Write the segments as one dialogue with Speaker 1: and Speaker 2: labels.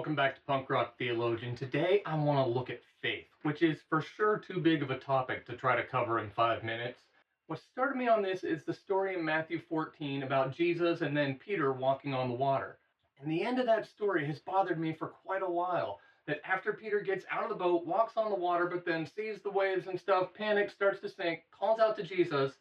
Speaker 1: welcome back to Punk Rock Theologian. Today I want to look at faith, which is for sure too big of a topic to try to cover in 5 minutes. What started me on this is the story in Matthew 14 about Jesus and then Peter walking on the water. And the end of that story has bothered me for quite a while. That after Peter gets out of the boat, walks on the water, but then sees the waves and stuff, panics, starts to sink, calls out to Jesus.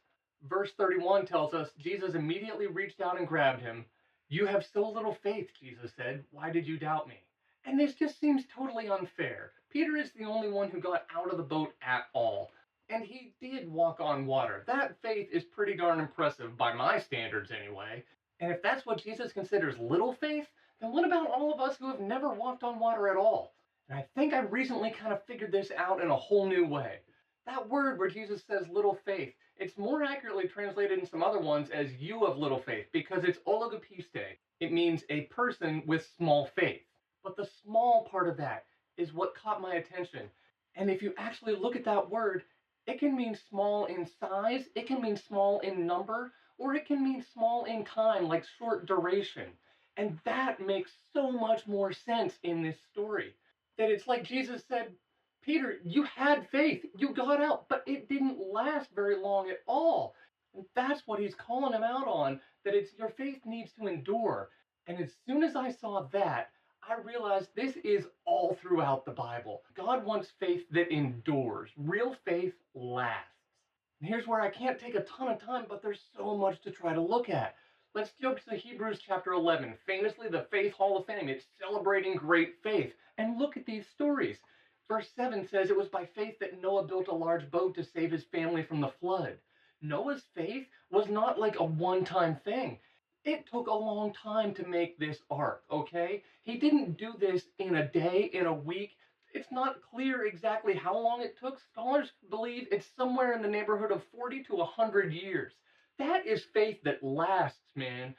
Speaker 1: Verse 31 tells us Jesus immediately reached out and grabbed him. "You have so little faith," Jesus said. "Why did you doubt me?" And this just seems totally unfair. Peter is the only one who got out of the boat at all. And he did walk on water. That faith is pretty darn impressive by my standards anyway. And if that's what Jesus considers little faith, then what about all of us who have never walked on water at all? And I think I recently kind of figured this out in a whole new way. That word where Jesus says little faith, it's more accurately translated in some other ones as "you of little faith" because it's ologopiste. It means a person with small faith. But the small part of that is what caught my attention. And if you actually look at that word, it can mean small in size, it can mean small in number, or it can mean small in time, like short duration. And that makes so much more sense in this story. That it's like Jesus said, "Peter, you had faith, you got out, but it didn't last very long at all." And that's what he's calling him out on, that it's your faith needs to endure. And as soon as I saw that, I realized this is all throughout the Bible. God wants faith that endures. Real faith lasts. And here's where I can't take a ton of time, but there's so much to try to look at. Let's jump to Hebrews chapter 11, famously the Faith Hall of Fame. It's celebrating great faith. And look at these stories. Verse 7 says it was by faith that Noah built a large boat to save his family from the flood. Noah's faith was not like a one-time thing. It took a long time to make this ark, okay? He didn't do this in a day, in a week. It's not clear exactly how long it took. Scholars believe it's somewhere in the neighborhood of 40 to 100 years. That is faith that lasts, man.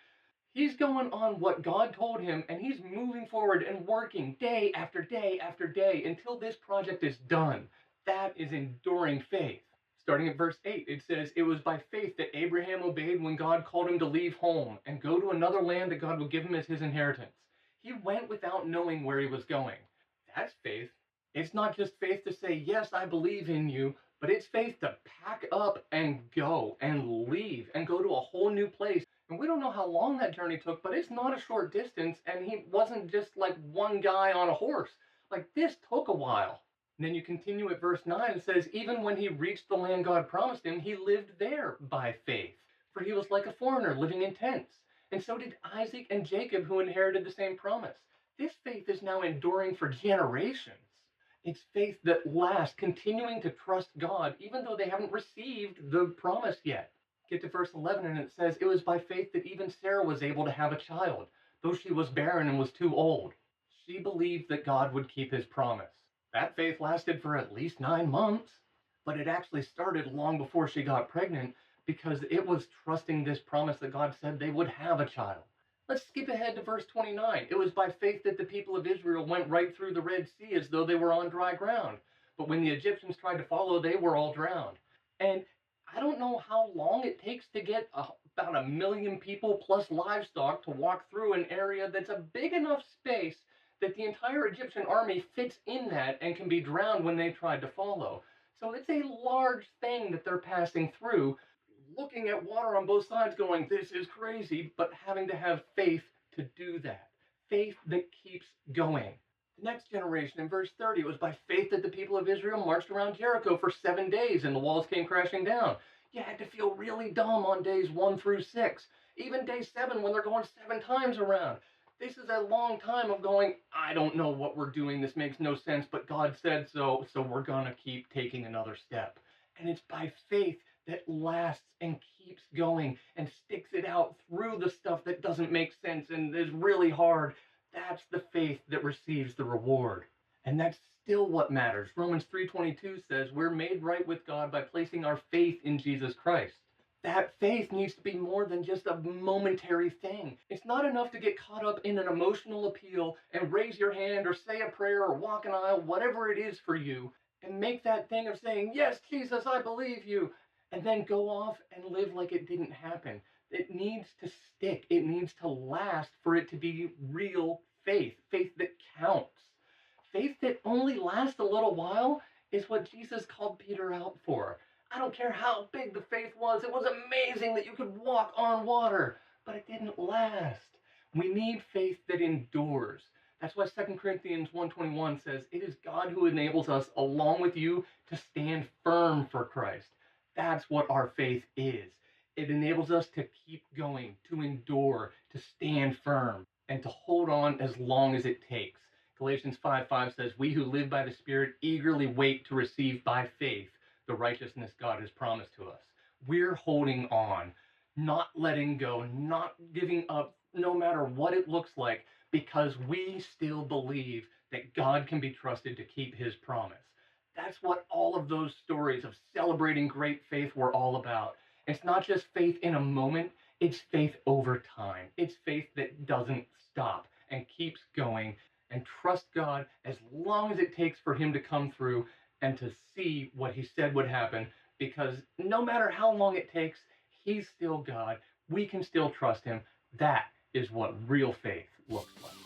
Speaker 1: He's going on what God told him, and he's moving forward and working day after day after day until this project is done. That is enduring faith. Starting at verse 8, it says, "It was by faith that Abraham obeyed when God called him to leave home and go to another land that God would give him as his inheritance. He went without knowing where he was going." That's faith. It's not just faith to say, "Yes, I believe in you," but it's faith to pack up and go and leave and go to a whole new place. And we don't know how long that journey took, but it's not a short distance, and he wasn't just like one guy on a horse. Like, this took a while. And then you continue at verse 9, it says, "Even when he reached the land God promised him, he lived there by faith. For he was like a foreigner living in tents. And so did Isaac and Jacob, who inherited the same promise." This faith is now enduring for generations. It's faith that lasts, continuing to trust God, even though they haven't received the promise yet. Get to verse 11, and it says, "It was by faith that even Sarah was able to have a child, though she was barren and was too old. She believed that God would keep his promise." That faith lasted for at least 9 months, but it actually started long before she got pregnant because it was trusting this promise that God said they would have a child. Let's skip ahead to verse 29. "It was by faith that the people of Israel went right through the Red Sea as though they were on dry ground. But when the Egyptians tried to follow, they were all drowned." And I don't know how long it takes to get about 1 million people plus livestock to walk through an area that's a big enough space that the entire Egyptian army fits in that and can be drowned when they tried to follow. So it's a large thing that they're passing through, looking at water on both sides going, "This is crazy," but having to have faith to do that. Faith that keeps going. The next generation, in verse 30, it was by faith that the people of Israel marched around Jericho for 7 days and the walls came crashing down. You had to feel really dumb on days 1 through 6. Even day 7 when they're going 7 times around. This is a long time of going, "I don't know what we're doing. This makes no sense, but God said so, so we're going to keep taking another step." And it's by faith that lasts and keeps going and sticks it out through the stuff that doesn't make sense and is really hard. That's the faith that receives the reward. And that's still what matters. Romans 3:22 says we're made right with God by placing our faith in Jesus Christ. That faith needs to be more than just a momentary thing. It's not enough to get caught up in an emotional appeal and raise your hand or say a prayer or walk an aisle, whatever it is for you, and make that thing of saying, "Yes, Jesus, I believe you," and then go off and live like it didn't happen. It needs to stick. It needs to last for it to be real faith, faith that counts. Faith that only lasts a little while is what Jesus called Peter out for. I don't care how big the faith was, it was amazing that you could walk on water, but it didn't last. We need faith that endures. That's why 2 Corinthians 1:21 says, "It is God who enables us, along with you, to stand firm for Christ." That's what our faith is. It enables us to keep going, to endure, to stand firm, and to hold on as long as it takes. Galatians 5:5 says, "We who live by the Spirit eagerly wait to receive by faith the righteousness God has promised to us." We're holding on, not letting go, not giving up, no matter what it looks like, because we still believe that God can be trusted to keep his promise. That's what all of those stories of celebrating great faith were all about. It's not just faith in a moment, it's faith over time. It's faith that doesn't stop and keeps going, and trust God as long as it takes for him to come through and to see what he said would happen, because no matter how long it takes, he's still God. We can still trust him. That is what real faith looks like.